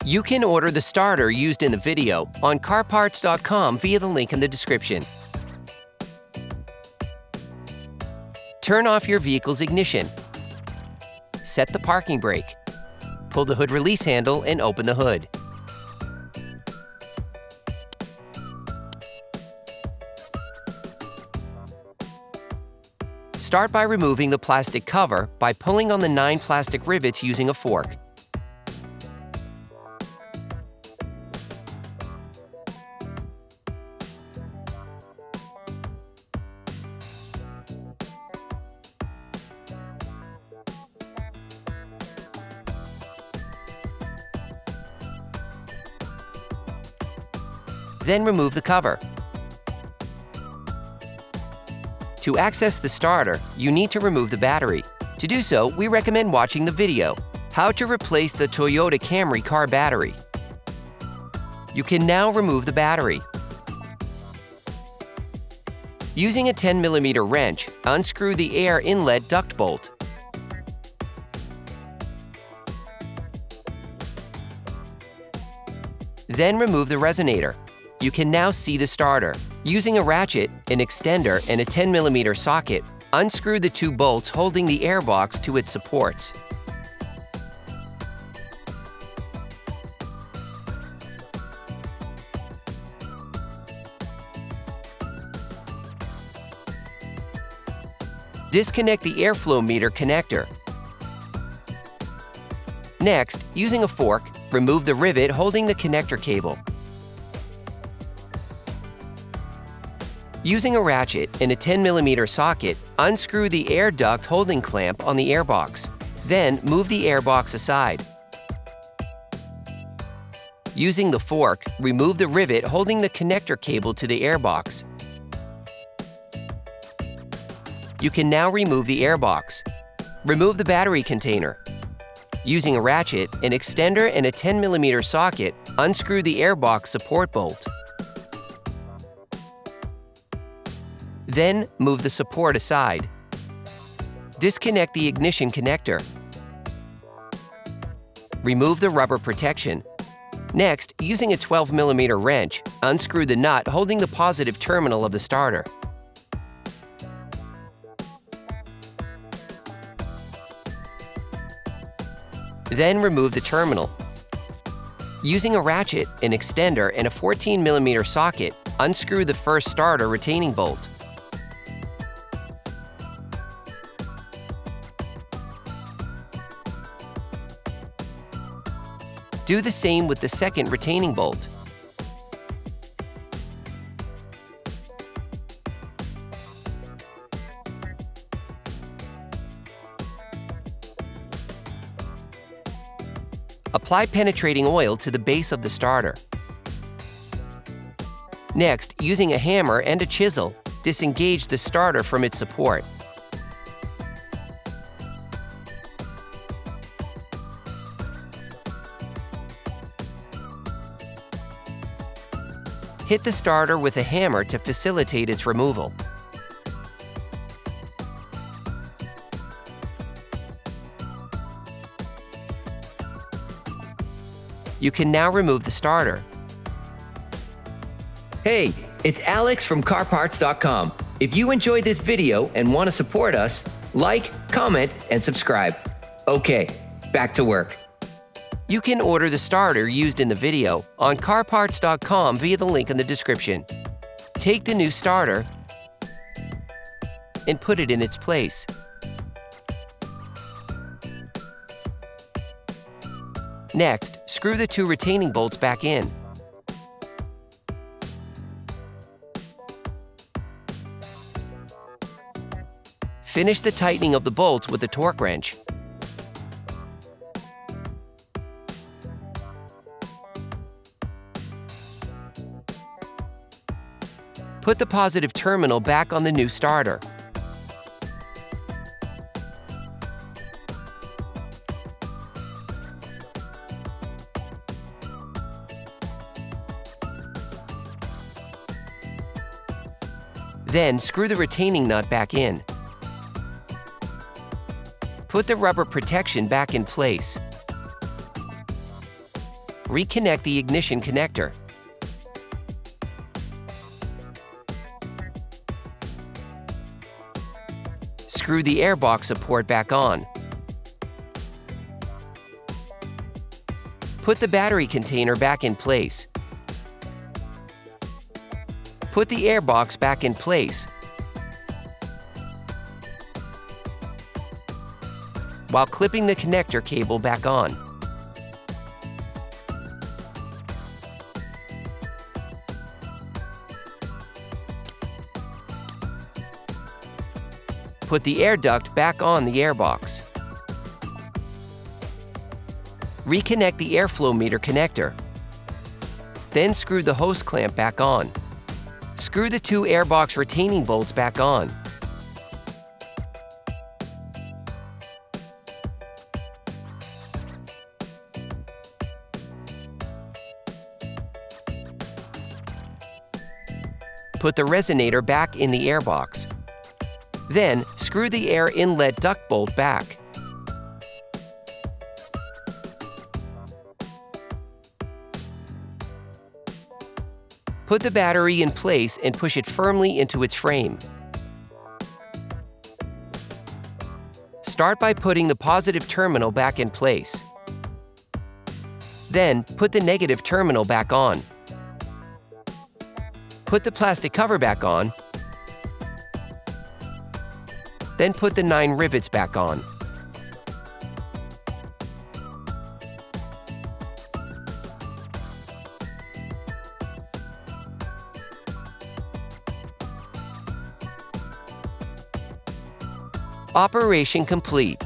You can order the starter used in the video on CarParts.com via the link in the description. Turn off your vehicle's ignition. Set the parking brake. Pull the hood release handle and open the hood. Start by removing the plastic cover by pulling on the 9 plastic rivets using a fork. Then remove the cover. To access the starter, you need to remove the battery. To do so, we recommend watching the video, How to Replace the Toyota Camry Car Battery. You can now remove the battery. Using a 10mm wrench, unscrew the air inlet duct bolt. Then remove the resonator. You can now see the starter. Using a ratchet, an extender, and a 10mm socket, unscrew the 2 bolts holding the airbox to its supports. Disconnect the airflow meter connector. Next, using a fork, remove the rivet holding the connector cable. Using a ratchet and a 10mm socket, unscrew the air duct holding clamp on the airbox. Then move the airbox aside. Using the fork, remove the rivet holding the connector cable to the airbox. You can now remove the airbox. Remove the battery container. Using a ratchet, an extender, and a 10mm socket, unscrew the airbox support bolt. Then move the support aside. Disconnect the ignition connector. Remove the rubber protection. Next, using a 12mm wrench, unscrew the nut holding the positive terminal of the starter. Then remove the terminal. Using a ratchet, an extender, and a 14mm socket, unscrew the first starter retaining bolt. Do the same with the second retaining bolt. Apply penetrating oil to the base of the starter. Next, using a hammer and a chisel, disengage the starter from its support. Hit the starter with a hammer to facilitate its removal. You can now remove the starter. Hey, it's Alex from CarParts.com. If you enjoyed this video and want to support us, like, comment, and subscribe. Okay, back to work. You can order the starter used in the video on CarParts.com via the link in the description. Take the new starter and put it in its place. Next, screw the 2 retaining bolts back in. Finish the tightening of the bolts with a torque wrench. Put the positive terminal back on the new starter. Then screw the retaining nut back in. Put the rubber protection back in place. reconnect the ignition connector. Screw the airbox support back on. Put the battery container back in place. Put the airbox back in place. While clipping the connector cable back on. Put the air duct back on the airbox. Reconnect the airflow meter connector. Then screw the hose clamp back on. Screw the 2 airbox retaining bolts back on. Put the resonator back in the airbox. Then, screw the air inlet duct bolt back. Put the battery in place and push it firmly into its frame. Start by putting the positive terminal back in place. Then, put the negative terminal back on. Put the plastic cover back on. Then put the 9 rivets back on. Operation complete.